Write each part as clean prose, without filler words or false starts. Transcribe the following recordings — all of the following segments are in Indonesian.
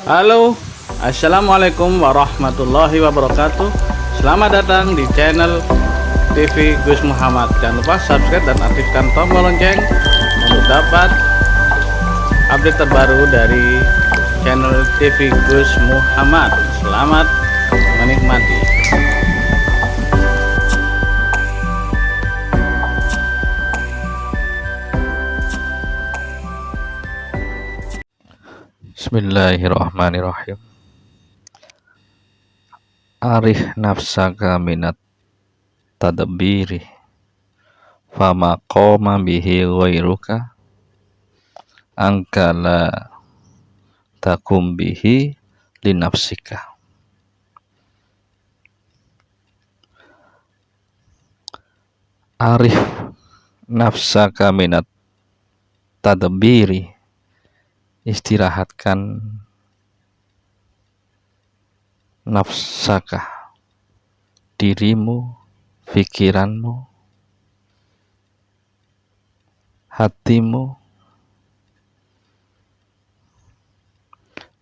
Halo, assalamualaikum warahmatullahi wabarakatuh. Selamat datang di channel TV Gus Muhammad. Jangan lupa subscribe dan aktifkan tombol lonceng untuk dapat update terbaru dari channel TV Gus Muhammad. Selamat menikmati. Bismillahirrahmanirrahim. Arih nafsaka minat tadbiri fama qoma bihi ghairuka angka la takum bihi linafsika. Arif nafsaka minat tadbiri, istirahatkan nafsaka, dirimu, pikiranmu, hatimu,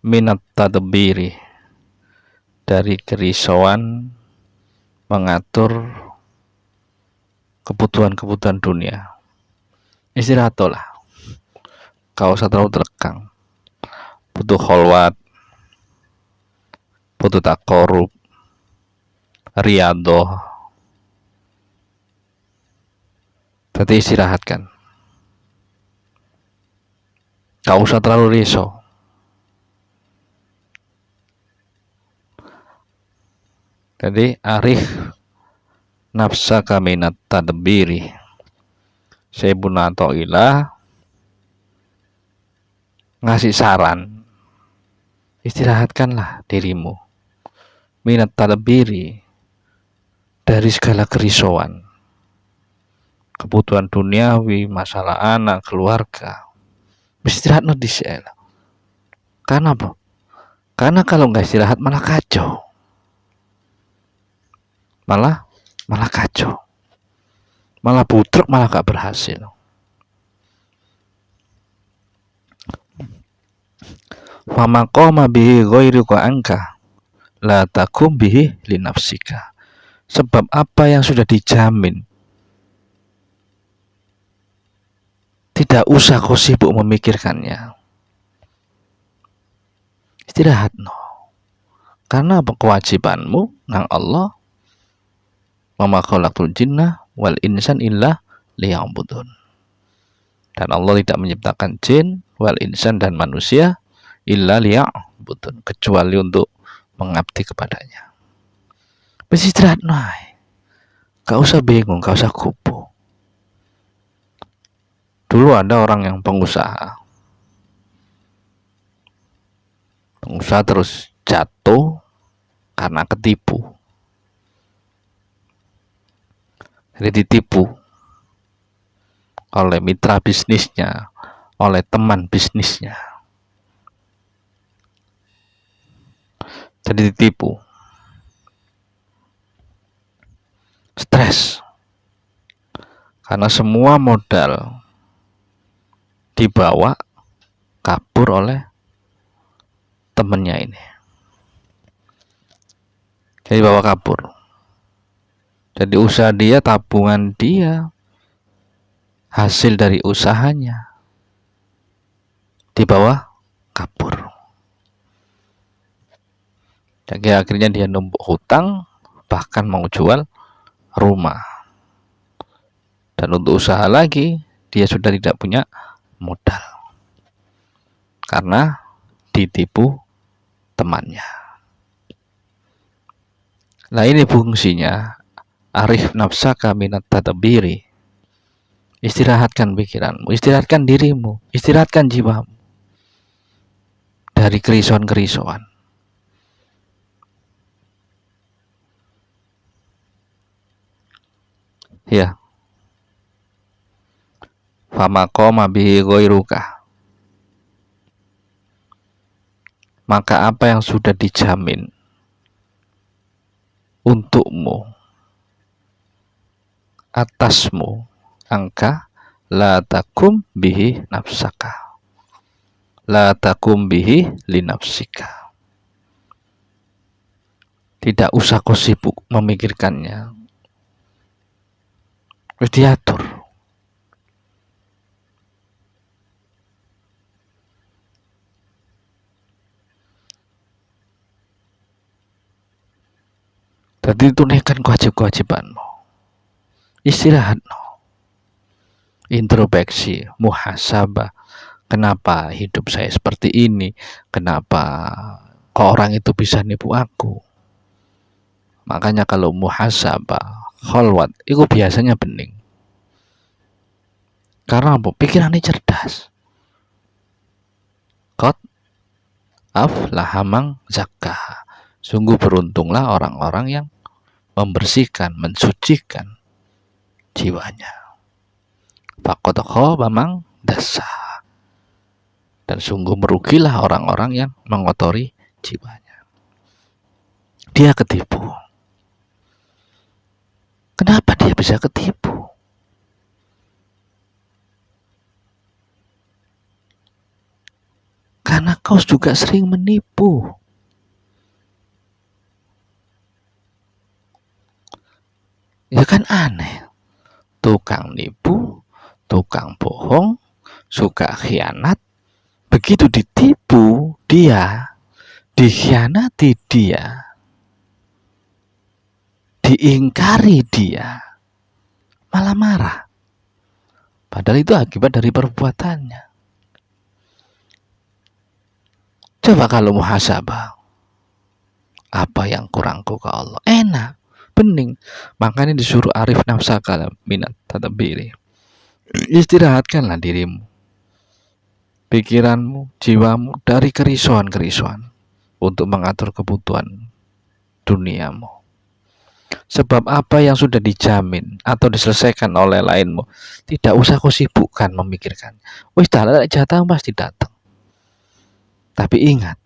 minat tadbiri, dari kerisauan mengatur kebutuhan-kebutuhan dunia. Istirahatlah, kau usah terlalu terkekang. Butuh kholwat, butuh takorub, riadoh. Tapi istirahatkan. Kau usah terlalu risau. Jadi arif nafsaka minat tadbiri. Sayyiduna Athaillah ngasih saran, istirahatkanlah dirimu minat tadbiri, dari segala kerisauan, kebutuhan duniawi, masalah anak, keluarga. Istirahat di sela. Karena apa? Karena kalau nggak istirahat malah kacau, malah kacau, malah butrek, malah gak berhasil. Fama qoma bihi ghairuka angka la takum bihi linafsika. Sebab apa yang sudah dijamin, tidak usah kau sibuk memikirkannya. Istirahat no. Karena apa? Kewajibanmu nang Allah, wa ma khalaqtul jinna wal insan illa liya'budun. Dan Allah tidak menciptakan jin wal insan dan manusia illa liya'budun, kecuali untuk mengabdi kepadanya. Beristirahat naik, gak usah bingung, gak usah kupu. Dulu ada orang yang pengusaha terus jatuh karena ketipu. Jadi ditipu oleh mitra bisnisnya, oleh teman bisnisnya. Jadi ditipu, stres karena semua modal dibawa kabur oleh temennya ini. Jadi bawa kabur. Jadi usaha dia, tabungan dia, hasil dari usahanya dibawa kabur. Jadi akhirnya dia numpuk hutang, bahkan mau jual rumah. Dan untuk usaha lagi, dia sudah tidak punya modal karena ditipu temannya. Nah, ini fungsinya arif nafsaka minat tadbiri. Istirahatkan pikiranmu, istirahatkan dirimu, istirahatkan jiwamu dari kerisauan-kerisauan. Ya. Fama qoma bihi ghairuka. Maka apa yang sudah dijamin untukmu, atasmu, angka la takum bihi nafsaka, la takum bihi linafsika. Tidak usah kau sibuk memikirkannya. Wis diatur. Jadi tunaikan kewajiban-kewajibanmu. Istirahat, no. Introspeksi, muhasabah. Kenapa hidup saya seperti ini? Kenapa kok orang itu bisa nipu aku? Makanya kalau muhasabah, kholwat, itu biasanya bening. Karena apa? Pikirannya cerdas. Qad aflaha man zakkaha. Sungguh beruntunglah orang-orang yang membersihkan, mensucikan jiwanya. Faqad khaba man dassaha. Dan sungguh merugilah orang-orang yang mengotori jiwanya. Dia ketipu. Kenapa dia bisa ketipu? Karena kau juga sering menipu. Ya kan aneh. Tukang nipu, tukang bohong, suka khianat. Begitu ditipu dia, dikhianati dia, diingkari dia, malah marah. Padahal itu akibat dari perbuatannya. Coba kalau muhasabah, apa yang kurangku ke Allah? Enak, bening. Makanya disuruh arif nafsaka minat tadabiri. Istirahatkanlah dirimu, pikiranmu, jiwamu dari kerisauan-kerisauan untuk mengatur kebutuhan duniamu. Sebab apa yang sudah dijamin atau diselesaikan oleh lainmu, tidak usah kau sibukkan memikirkan. Wis dah jatah pasti datang. Tapi ingat,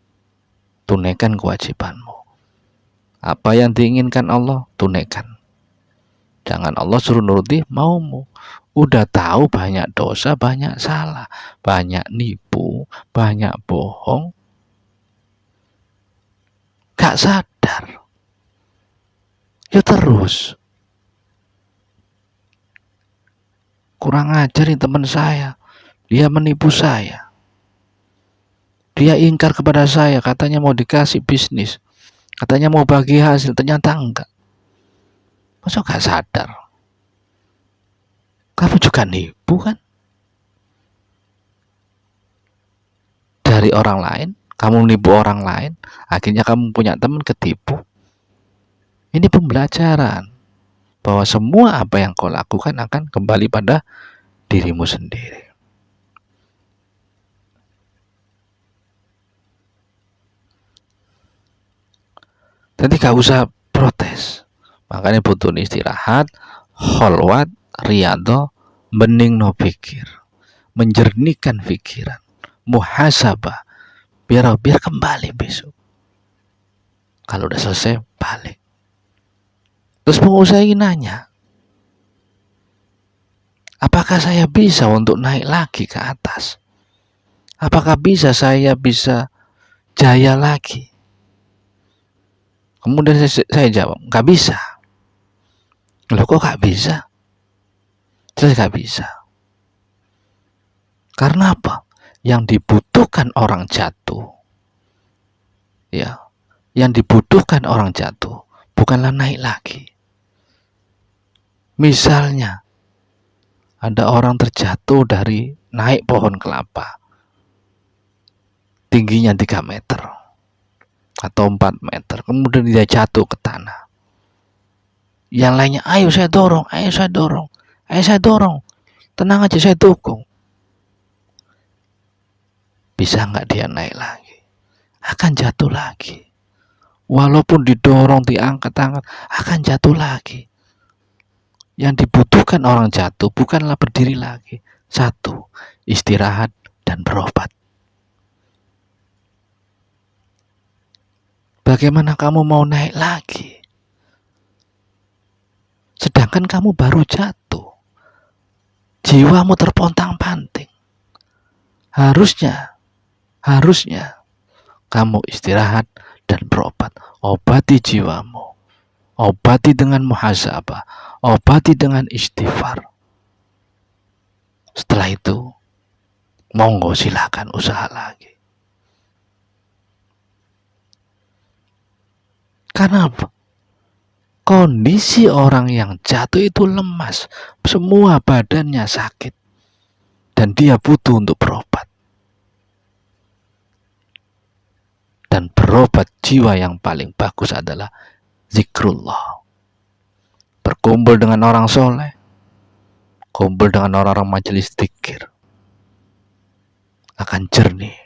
tunaikan kewajibanmu. Apa yang diinginkan Allah, tunaikan. Jangan Allah suruh nuruti maumu. Udah tahu banyak dosa, banyak salah, banyak nipu, banyak bohong, gak sadar. Ya terus. Kurang ajarin teman saya. Dia menipu saya. Dia ingkar kepada saya, katanya mau dikasih bisnis. Katanya mau bagi hasil, ternyata enggak. Masa gak sadar? Kamu juga nipu kan? Dari orang lain, kamu nipu orang lain, akhirnya kamu punya teman ketipu. Ini pembelajaran bahwa semua apa yang kau lakukan akan kembali pada dirimu sendiri. Jadi gak usah protes. Makanya butuh istirahat, kholwat, riyadhah, bening no pikir, menjernihkan pikiran, muhasabah, biar kembali besok. Kalau udah selesai balik. Terus pengusaha ini nanya, apakah saya bisa untuk naik lagi ke atas? Apakah saya bisa jaya lagi? Kemudian saya jawab, gak bisa. Loh kok gak bisa? Saya gak bisa. Karena apa? Yang dibutuhkan orang jatuh, ya, yang dibutuhkan orang jatuh bukanlah naik lagi. Misalnya ada orang terjatuh dari naik pohon kelapa, tingginya 3 meter atau 4 meter, kemudian dia jatuh ke tanah. Yang lainnya, ayo saya dorong, ayo saya dorong, ayo saya dorong, tenang aja saya dukung. Bisa nggak dia naik lagi? Akan jatuh lagi. Walaupun didorong, diangkat-angkat, akan jatuh lagi. Yang dibutuhkan orang jatuh bukanlah berdiri lagi. 1, istirahat dan berobat. Bagaimana kamu mau naik lagi? Sedangkan kamu baru jatuh. Jiwamu terpontang-panting. Harusnya kamu istirahat dan berobat. Obati jiwamu, obati dengan muhasabah, obati dengan istighfar. Setelah itu, monggo silakan usaha lagi. Karena apa? Kondisi orang yang jatuh itu lemas, semua badannya sakit, dan dia butuh untuk berobat. Dan berobat jiwa yang paling bagus adalah zikrullah. Berkumpul dengan orang soleh, kumpul dengan orang-orang majelis zikir, akan jernih.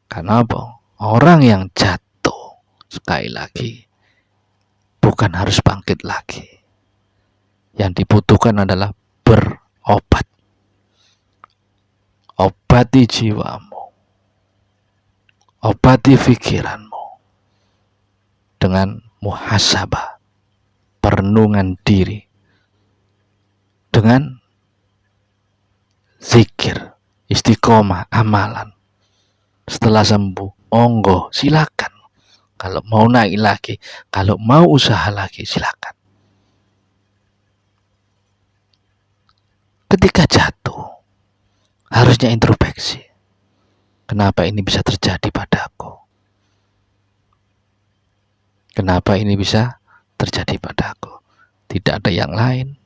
Karena apa? Orang yang jatuh, sekali lagi, bukan harus bangkit lagi. Yang dibutuhkan adalah berobat. Obati jiwamu, obati pikiranmu dengan muhasabah, perenungan diri, dengan zikir, istiqomah, amalan. Setelah sembuh, monggo silakan. Kalau mau naik lagi, kalau mau usaha lagi, silakan. Ketika jatuh, harusnya introspeksi. Kenapa ini bisa terjadi padaku? Kenapa ini bisa terjadi padaku? Tidak ada yang lain.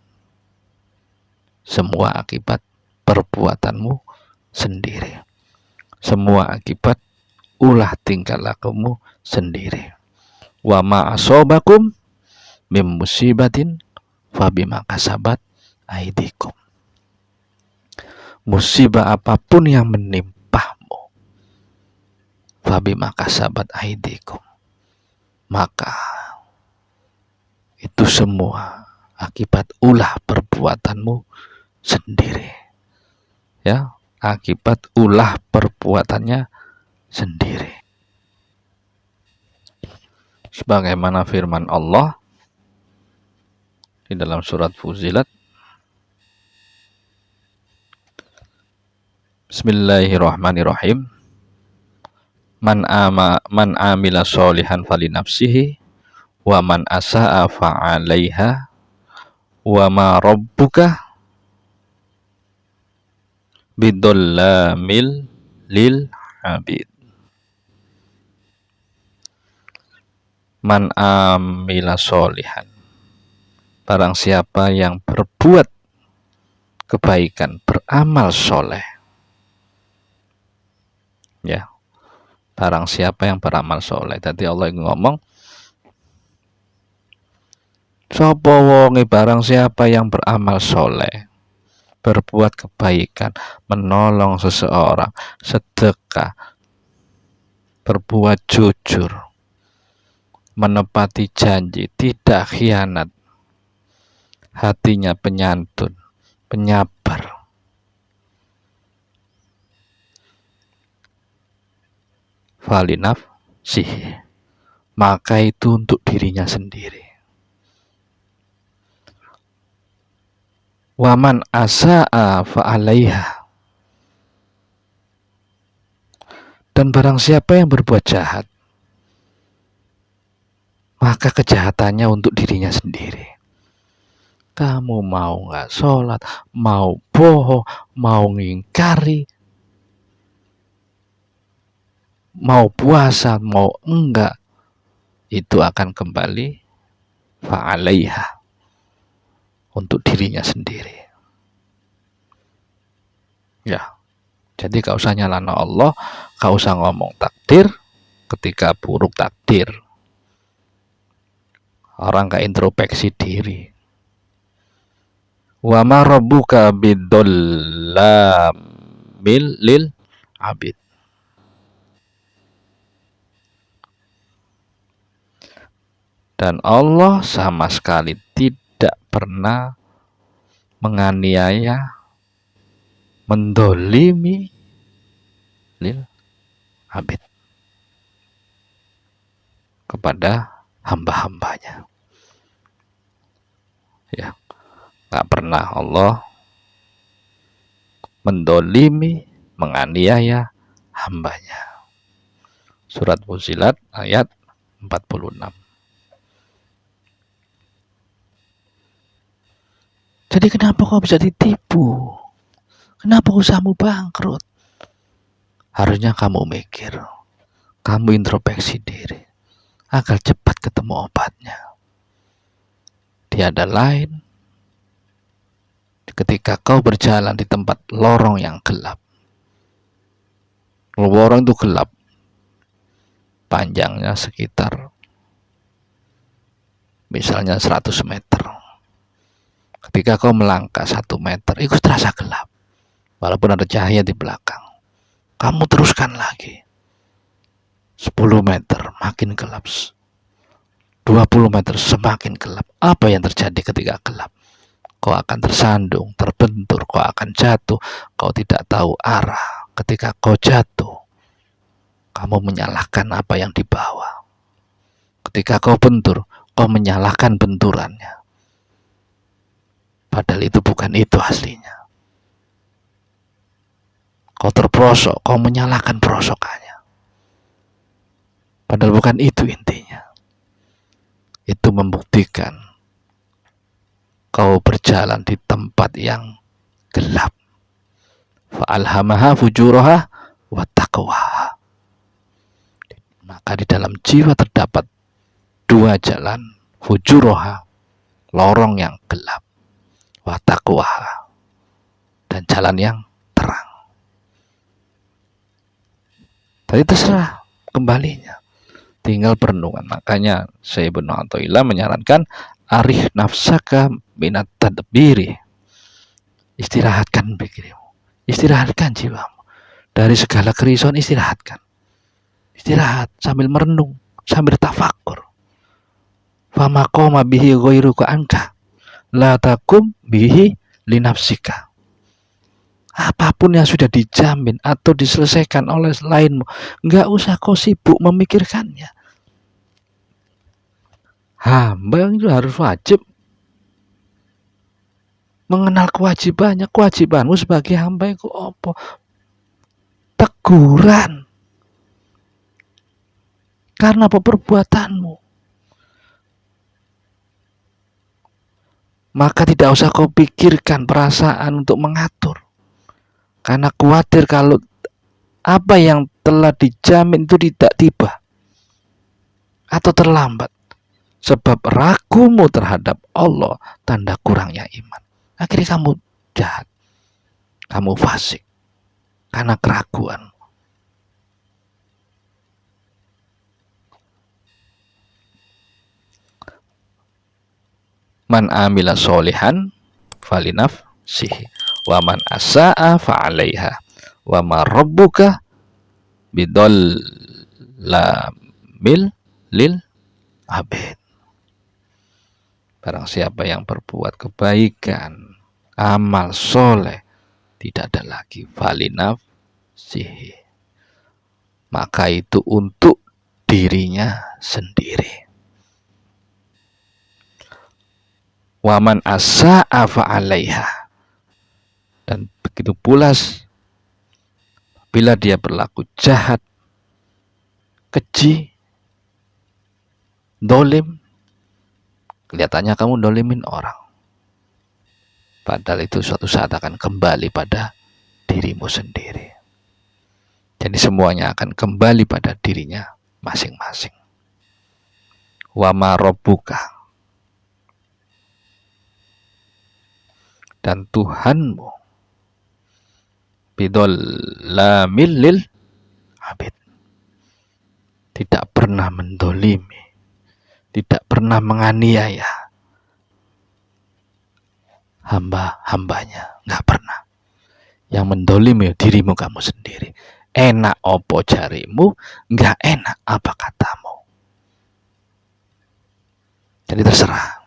Semua akibat perbuatanmu sendiri. Semua akibat ulah tingkah lakumu sendiri. Wa ma asobakum mim musibatin fabima kasabat aidikum. Musibah apapun yang menimpahmu, fabima kasabat aidikum, maka itu semua akibat ulah perbuatanmu sendiri. Ya, akibat ulah perbuatannya sendiri. Sebagaimana firman Allah di dalam surat Fuzilat, Bismillahirrahmanirrahim. Man amila sholihan falinafsihi wa man asa'a fa'alaiha wa ma rabbuka bidollamil lil abid. Man amila sholihan, barang siapa yang berbuat kebaikan, beramal soleh, ya, barang siapa yang beramal soleh. Tadi Allah ngomong, sapa wonge barang siapa yang beramal soleh, berbuat kebaikan, menolong seseorang, sedekah, berbuat jujur, menepati janji, tidak khianat, hatinya penyantun, penyabar, falinafsihi, maka itu untuk dirinya sendiri. Waman asa'a fa'alaiha, dan barang siapa yang berbuat jahat, maka kejahatannya untuk dirinya sendiri. Kamu mau nggak sholat, mau bohong, mau ngingkari, mau puasa, mau enggak, itu akan kembali fa'alaiha, untuk dirinya sendiri. Ya, jadi gak usah nyalano Allah, gak usah ngomong takdir ketika buruk takdir. Orang gak introspeksi diri. Wa ma rabbuka bidollamil lil abid. Dan Allah sama sekali tidak pernah menganiaya, mendolimi lil abid, kepada hamba-hambanya. Ya, nggak pernah Allah mendolimi, menganiaya hambanya. Surat Fussilat ayat 46. Jadi kenapa kau bisa ditipu? Kenapa usahamu bangkrut? Harusnya kamu mikir, kamu introspeksi diri agar cepat ketemu obatnya. Tiada lain ketika kau berjalan di tempat lorong yang gelap. Lorong itu gelap, panjangnya sekitar misalnya 100 meter. Ketika kau melangkah 1 meter, itu terasa gelap. Walaupun ada cahaya di belakang. Kamu teruskan lagi. 10 meter makin gelap. 20 meter semakin gelap. Apa yang terjadi ketika gelap? Kau akan tersandung, terbentur, kau akan jatuh. Kau tidak tahu arah. Ketika kau jatuh, kamu menyalahkan apa yang dibawa. Ketika kau bentur, kau menyalahkan benturannya. Padahal itu bukan itu aslinya. Kau terperosok, kau menyalahkan perosokannya. Padahal bukan itu intinya. Itu membuktikan kau berjalan di tempat yang gelap. Fa'alhamaha fujuraha wa taqwaha. Maka di dalam jiwa terdapat 2 jalan, fujuraha, lorong yang gelap, wa taqwaha, dan jalan yang terang. Tadi terserah kembalinya, tinggal perenungan. Makanya Syekh Ibnu Athaillah menyarankan arih nafsaka minat tadbiri. Istirahatkan pikirmu, istirahatkan jiwamu dari segala kerisauan. Istirahatkan, istirahat sambil merenung, sambil tafakkur. Fama qoma bihi ghairuka anka la takum bihi linafsika. Apapun yang sudah dijamin atau diselesaikan oleh lainmu, nggak usah kau sibuk memikirkannya. Hamba itu harus wajib mengenal kewajibannya. Kewajibanmu sebagai hamba itu apa? Teguran. Karena apa? Perbuatanmu. Maka tidak usah kau pikirkan perasaan untuk mengatur. Karena khawatir kalau apa yang telah dijamin itu tidak tiba atau terlambat. Sebab ragumu terhadap Allah tanda kurangnya iman. Akhirnya kamu jahat, kamu fasik karena keraguan. Man amila solihan falinafsihi wa man asa'a fa'alaiha wa ma rabbuka bidollamil lil abid. Barang siapa yang berbuat kebaikan, amal soleh, tidak ada lagi falinafsihi, maka itu untuk dirinya sendiri. Waman asa'a fa'alaiha, dan begitu pula bila dia berlaku jahat, keji, dolim, kelihatannya kamu dolimin orang, padahal itu suatu saat akan kembali pada dirimu sendiri. Jadi semuanya akan kembali pada dirinya masing-masing. Wa ma rabbuka, dan Tuhanmu bidollamil lil abid, tidak pernah mendolimi, tidak pernah menganiaya hamba-hambanya, nggak pernah. Yang mendolimi dirimu kamu sendiri. Enak opo jarimu, nggak enak apa katamu. Jadi terserah.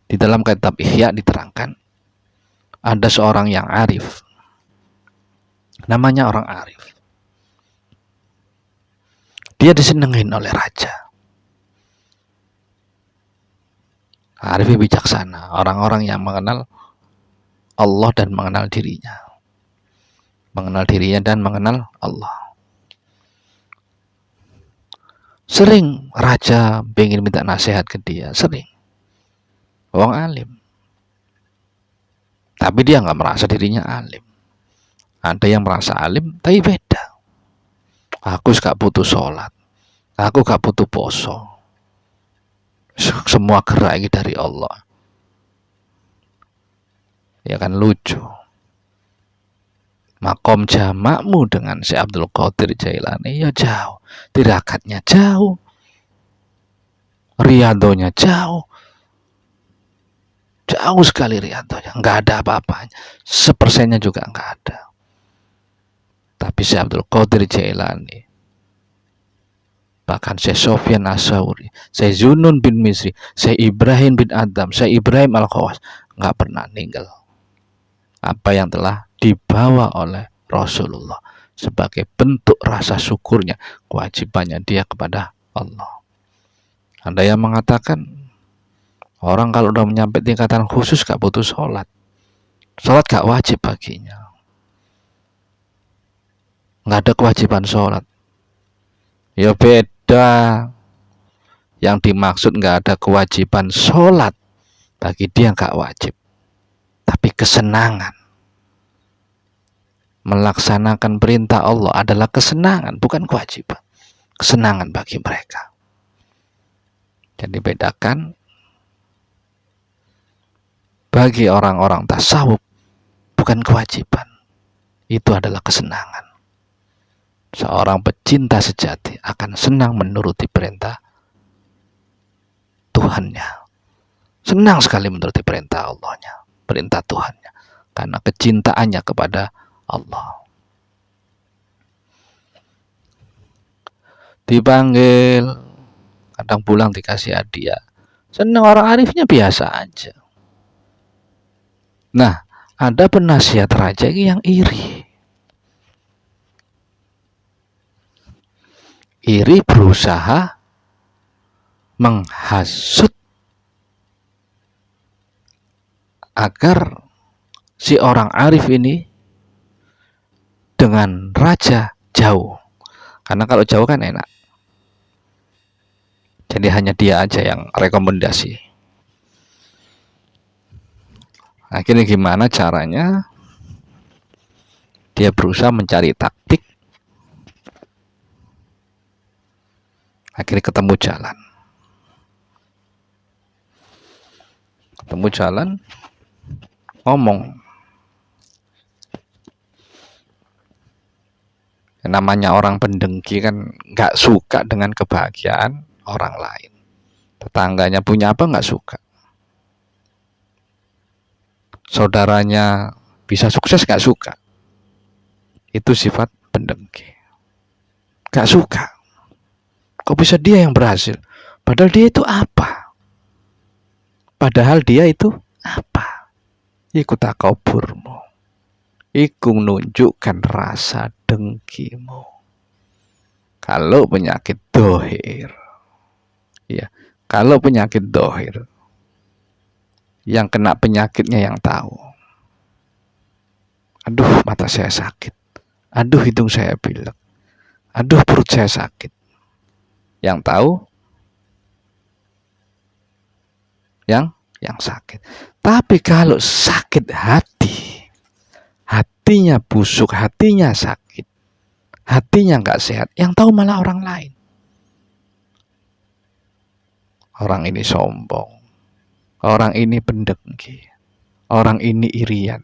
Di dalam kitab Ihya diterangkan ada seorang yang arif, namanya orang arif. Dia disenengin oleh raja. Arif bijaksana, orang-orang yang mengenal Allah dan mengenal dirinya. Mengenal dirinya dan mengenal Allah. Sering raja pengen minta nasihat ke dia, sering. Wong alim. Tapi dia nggak merasa dirinya alim. Ada yang merasa alim, tapi beda. Aku gak butuh sholat. Aku gak butuh poso. Semua gerak ini dari Allah. Ya kan lucu. Makom jamakmu dengan Syekh Abdul Qadir Jailani ya jauh. Tirakatnya jauh. Riadonya jauh. Jauh sekali riadonya. Nggak ada apa-apanya. Sepersennya juga nggak ada. Tapi Syekh Abdul Qadir Jailani, bahkan Syekh Sofyan As-Sauri, Syekh Zunun bin Misri, Syekh Ibrahim bin Adam, Syekh Ibrahim Al-Khawas nggak pernah ninggal apa yang telah dibawa oleh Rasulullah sebagai bentuk rasa syukurnya, kewajibannya dia kepada Allah. Ada yang mengatakan orang kalau udah menyampai tingkatan khusus gak butuh sholat. Sholat gak wajib baginya. Gak ada kewajiban sholat. Ya beda. Yang dimaksud gak ada kewajiban sholat bagi dia gak wajib. Tapi kesenangan melaksanakan perintah Allah adalah kesenangan, bukan kewajiban. Kesenangan bagi mereka. Jadi bedakan, bagi orang-orang tasawuf bukan kewajiban, itu adalah kesenangan. Seorang pecinta sejati akan senang menuruti perintah Tuhannya. Senang sekali menuruti perintah Allahnya, perintah Tuhannya, karena kecintaannya kepada Allah. Dipanggil, kadang pulang dikasih hadiah. Senang, orang arifnya biasa aja. Nah, ada penasihat raja yang iri. Iri berusaha menghasut agar si orang arif ini dengan raja jauh. Karena kalau jauh kan enak. Jadi hanya dia aja yang rekomendasi. Akhirnya gimana caranya? Dia berusaha mencari taktik. Akhirnya ketemu jalan. Ketemu jalan, ngomong. Namanya orang pendengki kan nggak suka dengan kebahagiaan orang lain. Tetangganya punya apa nggak suka. Saudaranya bisa sukses nggak suka. Itu sifat pendengki. Nggak suka. Kok bisa dia yang berhasil? Padahal dia itu apa? Padahal dia itu apa? Iku takaburmu. Iku menunjukkan rasa dengkimu. Kalau penyakit dohir, ya, kalau penyakit dohir, yang kena penyakitnya yang tahu. Aduh, mata saya sakit. Aduh, hidung saya pilek. Aduh, perut saya sakit. Yang tahu yang sakit. Tapi kalau sakit hati, hatinya busuk, hatinya sakit, hatinya nggak sehat, yang tahu malah orang lain. Orang ini sombong, orang ini pendengki, orang ini irian,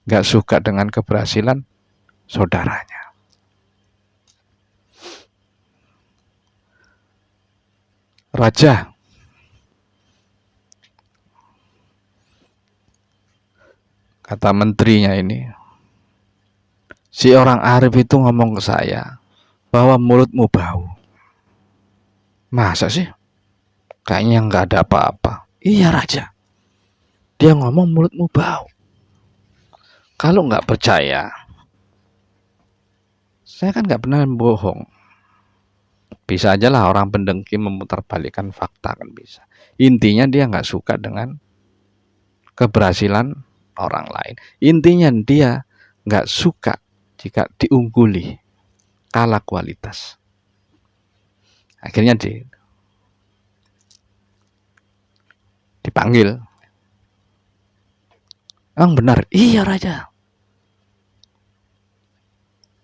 nggak suka dengan keberhasilan saudaranya. Raja kata menterinya ini, si orang arif itu ngomong ke saya bahwa mulutmu bau. Masa sih? Kayaknya nggak ada apa-apa. Iya raja, dia ngomong mulutmu bau. Kalau nggak percaya, saya kan nggak pernah bohong. Bisa aja lah orang pendengki memutarbalikkan fakta, kan bisa. Intinya dia nggak suka dengan keberhasilan orang lain. Intinya dia nggak suka jika diungguli, kalah kualitas. Akhirnya dipanggil. Benar, iya raja.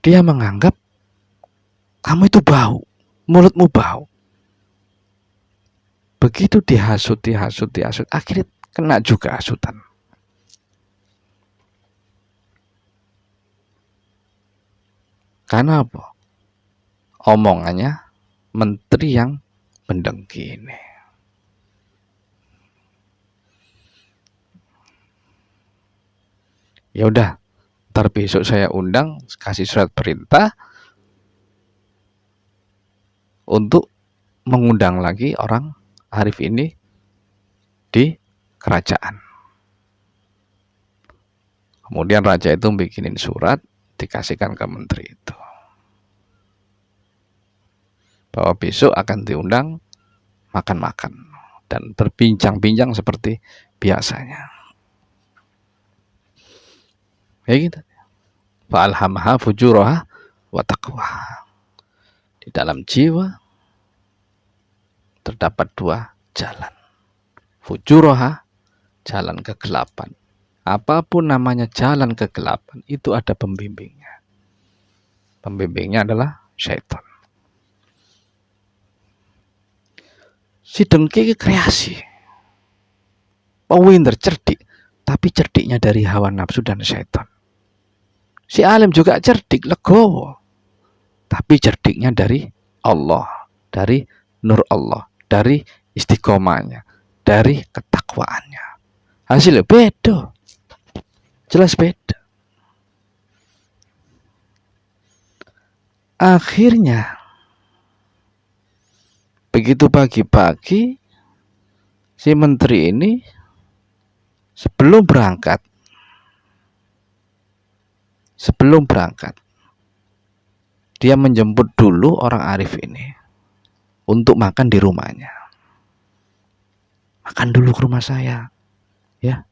Dia menganggap kamu itu bau, mulutmu bau. Begitu dihasut, akhirnya kena juga hasutan. Karena apa? Omongannya menteri yang mendengki ini. Ya udah, ntar besok saya undang, kasih surat perintah untuk mengundang lagi orang Arif ini di kerajaan. Kemudian raja itu bikinin surat, dikasihkan ke menteri itu, bahwa besok akan diundang makan-makan dan berbincang-bincang seperti biasanya. Ya gitu. Fa'alhamaha fujuraha wa taqwa. Di dalam jiwa terdapat dua jalan. Fujuraha, jalan kegelapan. Apapun namanya jalan kegelapan, itu ada pembimbingnya. Pembimbingnya adalah syaitan. Si dengki kreasi, pinter, cerdik, tapi cerdiknya dari hawa nafsu dan syaitan. Si alim juga cerdik, legowo, tapi cerdiknya dari Allah, dari nur Allah, dari istiqomahnya, dari ketakwaannya. Hasilnya beda, jelas beda. Akhirnya begitu pagi-pagi si menteri ini sebelum berangkat dia menjemput dulu orang Arif ini untuk makan di rumahnya. Makan dulu ke rumah saya, ya.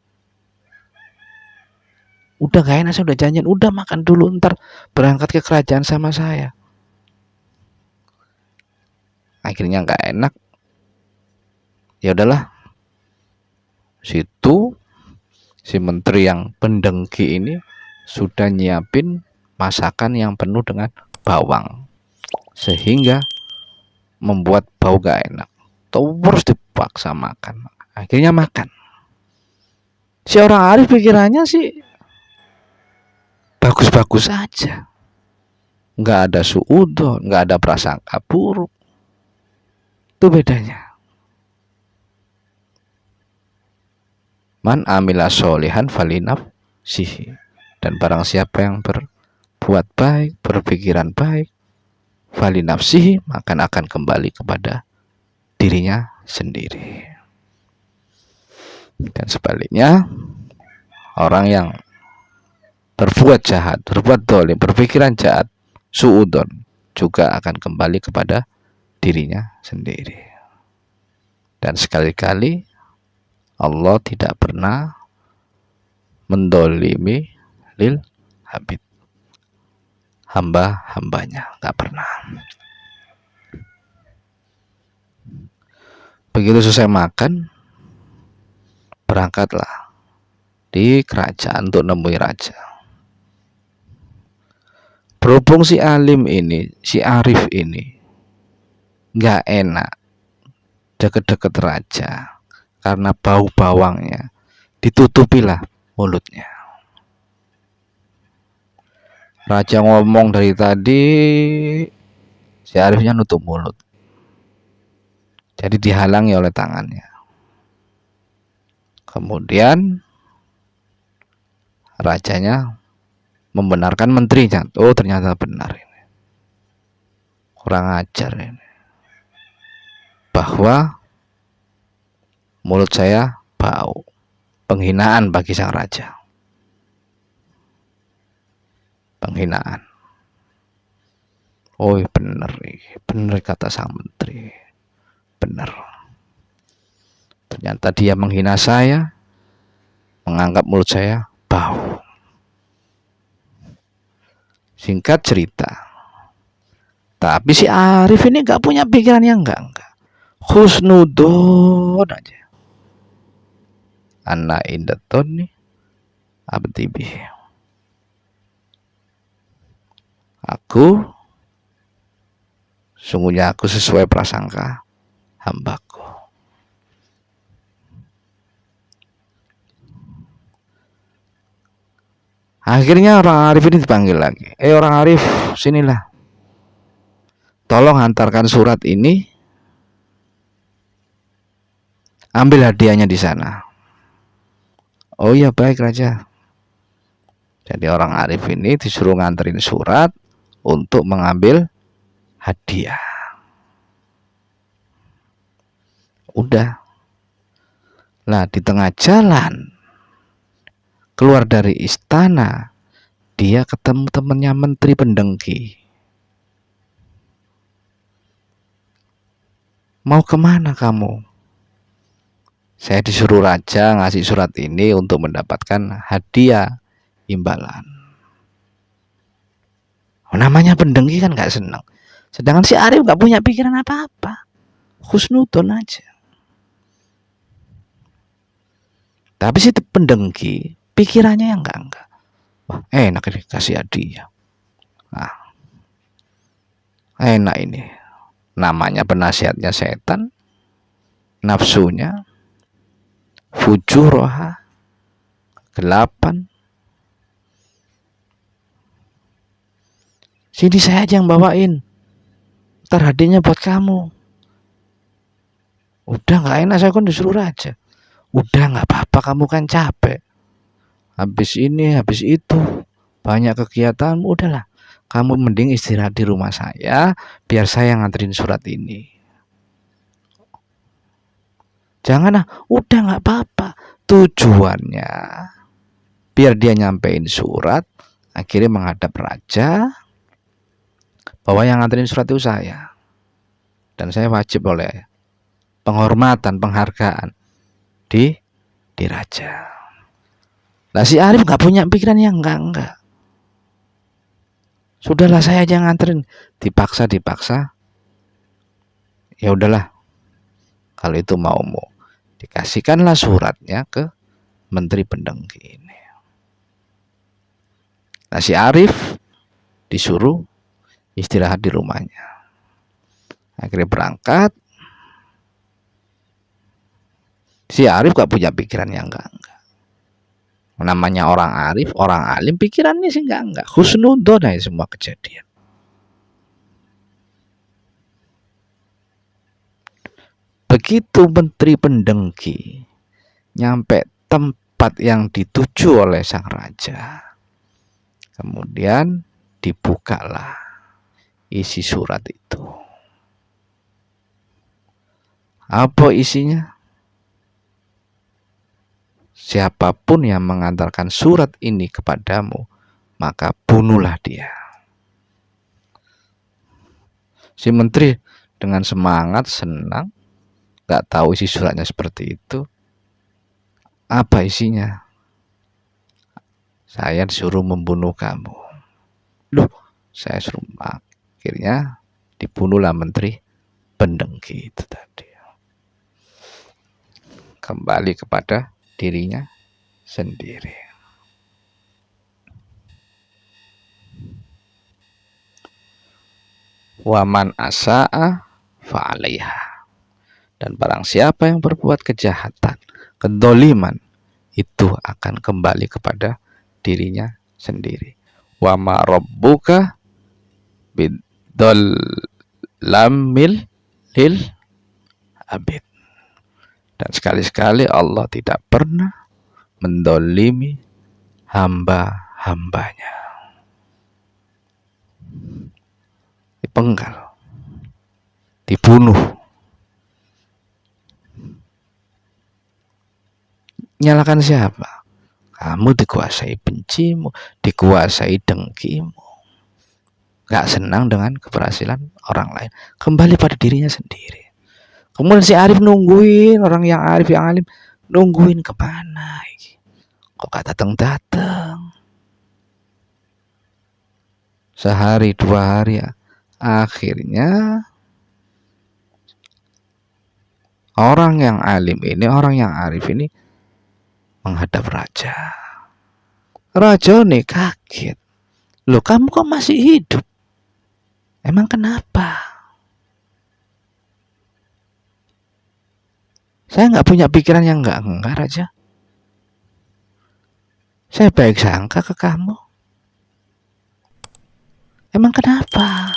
Udah gak enak, saya udah janjian, udah makan dulu, ntar berangkat ke kerajaan sama saya. Akhirnya nggak enak, ya udahlah. Situ si menteri yang pendengki ini sudah nyiapin masakan yang penuh dengan bawang, sehingga membuat bau gak enak. Terus dipaksa makan. Akhirnya makan. Si orang Arif pikirannya sih bagus-bagus aja, nggak ada suudzon, nggak ada prasangka buruk. Itu bedanya. Man amila sholihan falinafsihi. Dan barang siapa yang berbuat baik, berpikiran baik, falinafsihi, maka akan kembali kepada dirinya sendiri. Dan sebaliknya, orang yang berbuat jahat, berbuat dolim, berpikiran jahat, suudzon, juga akan kembali kepada dirinya sendiri. Dan sekali-kali Allah tidak pernah mendolimi lil habib, hamba-hambanya, gak pernah. Begitu selesai makan, berangkatlah di kerajaan untuk nemui raja. Berhubung si alim ini, si Arif ini gak enak deket-deket raja karena bau bawangnya, ditutupilah mulutnya. Raja ngomong dari tadi, si Arifnya nutup mulut, jadi dihalangi oleh tangannya. Kemudian rajanya membenarkan menterinya. Oh, ternyata benar ini. Kurang ajar ini. Bahwa mulut saya bau. Penghinaan bagi sang raja. Penghinaan. Oh, benar. Benar kata sang menteri. Benar. Ternyata dia menghina saya, menganggap mulut saya bau. Singkat cerita, Tapi si Arif ini gak punya pikiran yang enggak. Husnudon aja. Ana indaton nih abdi bih. Aku sungguhnya aku sesuai prasangka hambaku. Akhirnya orang Arif ini dipanggil lagi. Orang Arif, sinilah. Tolong hantarkan surat ini. Ambil hadiahnya di sana. Oh iya, baik Raja. Jadi orang Arif ini disuruh nganterin surat untuk mengambil hadiah. Udah. Lah di tengah jalan keluar dari istana, dia ketemu temannya Menteri Pendengki. Mau kemana kamu? Saya disuruh raja ngasih surat ini untuk mendapatkan hadiah imbalan. Namanya pendengki kan gak seneng. Sedangkan si Arif gak punya pikiran apa-apa. Husnudon aja. Tapi si pendengki pikirannya yang enggak. Wah, enak ini kasih hadiah. Nah, enak ini. Namanya penasihatnya setan. Nafsunya fujuroha, gelapan. Sini saya aja yang bawain. Ntar hadiahnya buat kamu. Udah gak enak, saya kan disuruh raja. Udah gak apa-apa, kamu kan capek. Habis ini, habis itu, banyak kegiatanmu, udahlah. Kamu mending istirahat di rumah saya, biar saya nganterin surat ini. Jangan udah gak apa-apa. Tujuannya, biar dia nyampein surat, akhirnya menghadap raja, bahwa yang nganterin surat itu saya. Dan saya wajib oleh penghormatan, penghargaan di raja. Nah si Arif gak punya pikiran yang enggak. Sudahlah saya aja nganterin. Dipaksa. Ya udahlah. Kalau itu maumu. Dikasihkanlah suratnya ke Menteri Pendengki ini. Nah si Arif disuruh istirahat di rumahnya. Akhirnya berangkat. Si Arif gak punya pikiran yang enggak. Namanya orang Arif, orang alim, pikirannya sih enggak. Husnudon aja semua kejadian. Begitu Menteri Pendengki nyampe tempat yang dituju oleh sang raja, kemudian dibukalah isi surat itu. Apa isinya? Siapapun yang mengantarkan surat ini kepadamu, maka bunuhlah dia. Si menteri dengan semangat, senang, gak tahu isi suratnya seperti itu. Apa isinya? Saya disuruh membunuh kamu. Loh, saya suruh. Akhirnya dibunuhlah Menteri Pendengki itu tadi. Kembali kepada dirinya sendiri. Waman asa'a fa'alaiha. Dan barang siapa yang berbuat kejahatan, kedoliman, itu akan kembali kepada dirinya sendiri. Wama rabbuka bidzalamil lil abid. Dan sekali-sekali Allah tidak pernah mendolimi hamba-hambanya. Dipenggal, dibunuh. Nyalakan siapa? Kamu dikuasai bencimu, dikuasai dengkimu. Gak senang dengan keberhasilan orang lain. Kembali pada dirinya sendiri. Kemudian si Arif nungguin, orang yang Arif yang alim nungguin kemana? Kok gak datang? Sehari 2 hari ya, Akhirnya orang yang alim ini, orang yang arif ini menghadap raja. Raja nih kaget. Loh, kamu kok masih hidup? Emang kenapa? Saya nggak punya pikiran yang enggak Raja. Saya baik sangka ke kamu. Emang kenapa?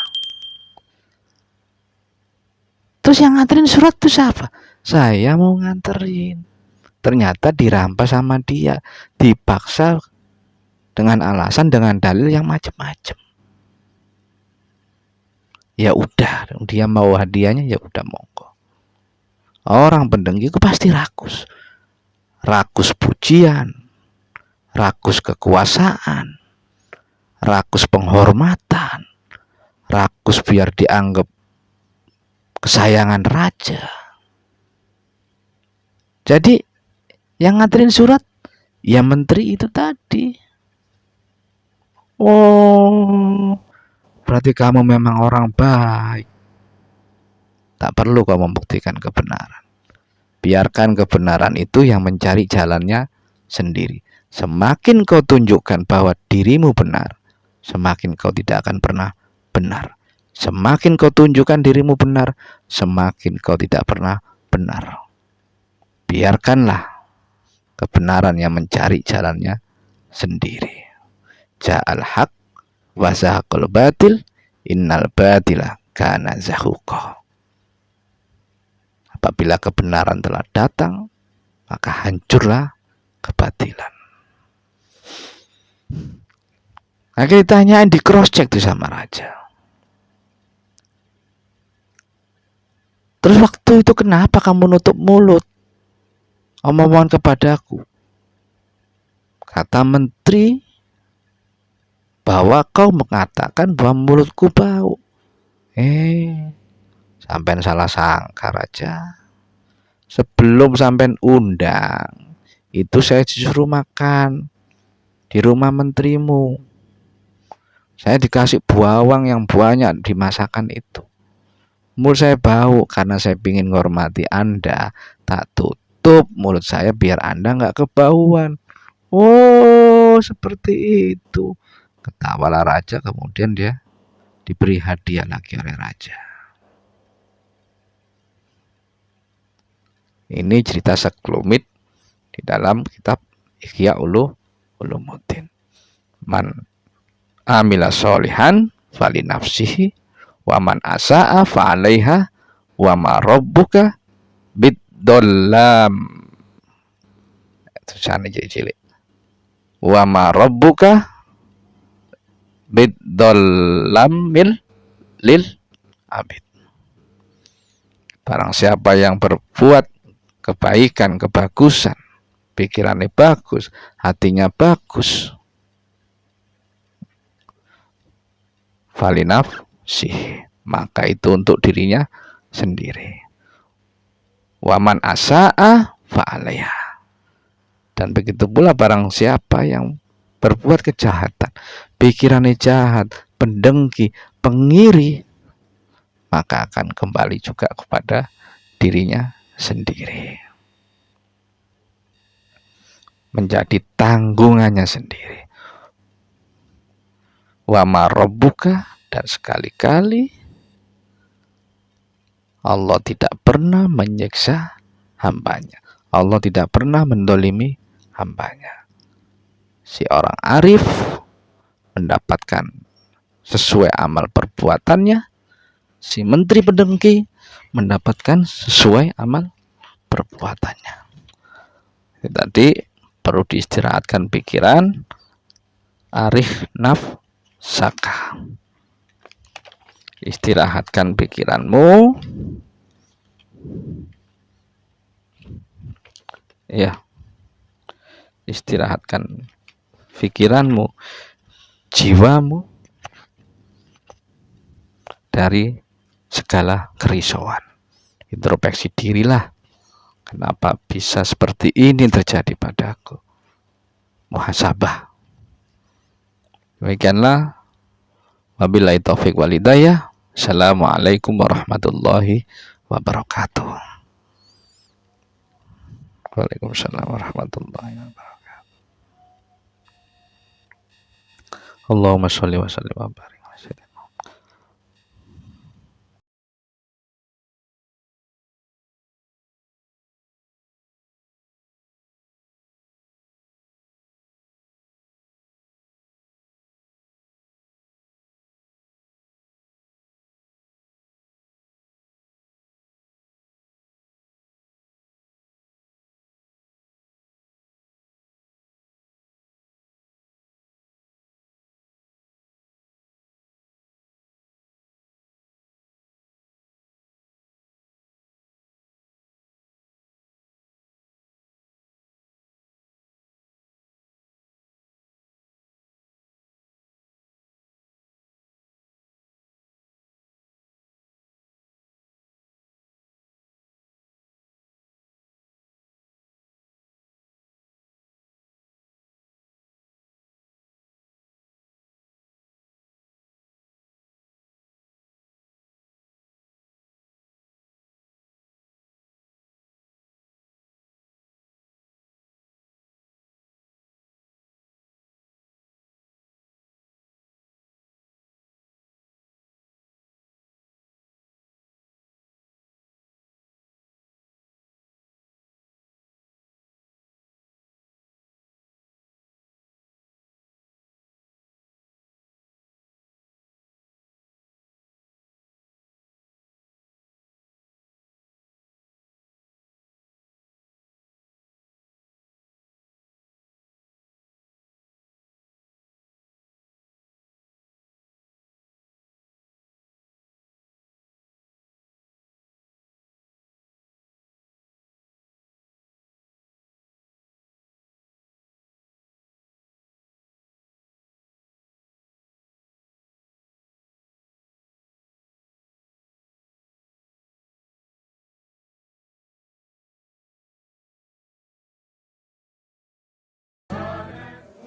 Terus yang nganterin surat itu siapa? Saya mau nganterin. Ternyata dirampas sama dia. Dipaksa dengan alasan, dengan dalil yang macam-macam. Ya udah, dia mau hadiahnya, ya udah monggo. Orang pendengki itu pasti rakus. Rakus pujian, rakus kekuasaan, rakus penghormatan, rakus biar dianggap kesayangan raja. Jadi yang nganterin surat ya menteri itu tadi. Oh, berarti kamu memang orang baik. Tak perlu kau membuktikan kebenaran. Biarkan kebenaran itu yang mencari jalannya sendiri. Semakin kau tunjukkan bahwa dirimu benar, semakin kau tidak akan pernah benar. Semakin kau tunjukkan dirimu benar, semakin kau tidak pernah benar. Biarkanlah kebenaran yang mencari jalannya sendiri. Ja'al haq wa zahaqal batil, innal batila kana zahuqa. Apabila kebenaran telah datang, maka hancurlah kebatilan. Akhirnya ditanyain, di cross check tuh sama raja. Terus waktu itu kenapa kamu nutup mulut omongan kepadaku? Kata menteri bahwa kau mengatakan bahwa mulutku bau. Sampai salah sangka raja. Sebelum sampai undang, itu saya disuruh makan di rumah menterimu. Saya dikasih bawang yang banyak di masakan itu. Mulut saya bau karena saya ingin menghormati Anda. Tak tutup mulut saya biar Anda nggak kebauan. Oh, seperti itu. Ketawalah raja, kemudian dia diberi hadiah lagi oleh raja. Ini cerita sekelumit di dalam kitab Ihya Ulumuddin. Man amila sholihan fali nafsihi wa man asa'a fa 'alaiha wa ma rabbuka bidollam. Tulisannya jadi cilik. Wa ma rabbuka bidollamil lil abid. Barang siapa yang berbuat kebaikan, kebagusan, pikirannya bagus, hatinya bagus, falinafsih, maka itu untuk dirinya sendiri. Waman asa'a fa'alaiha. Dan begitu pula barang siapa yang berbuat kejahatan, pikirannya jahat, pendengki, pengiri, maka akan kembali juga kepada dirinya sendiri, menjadi tanggungannya sendiri. Wa ma rabbuka, dan sekali-kali Allah tidak pernah menyiksa hambanya. Allah tidak pernah mendolimi hambanya. Si orang arif mendapatkan sesuai amal perbuatannya. Si menteri pendengki mendapatkan sesuai amal perbuatannya. Tadi perlu diistirahatkan pikiran, arif nafsaka. Istirahatkan pikiranmu. Ya. Istirahatkan pikiranmu, jiwamu dari segala kerisauan. Introspeksi dirilah. Kenapa bisa seperti ini terjadi padaku? Muhasabah. Demikianlah. Wabillahi taufik wal hidayah. Assalamualaikum warahmatullahi wabarakatuh. Waalaikumsalam warahmatullahi wabarakatuh. Allahumma sholli wa sallim wa barik ala sayyidina.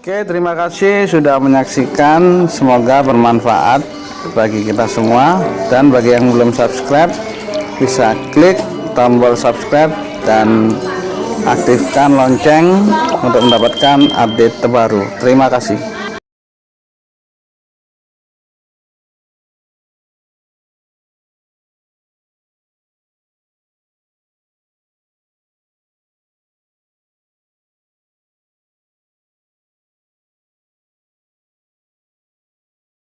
Oke, terima kasih sudah menyaksikan. Semoga bermanfaat bagi kita semua. Dan bagi yang belum subscribe, bisa klik tombol subscribe dan aktifkan lonceng untuk mendapatkan update terbaru. Terima kasih.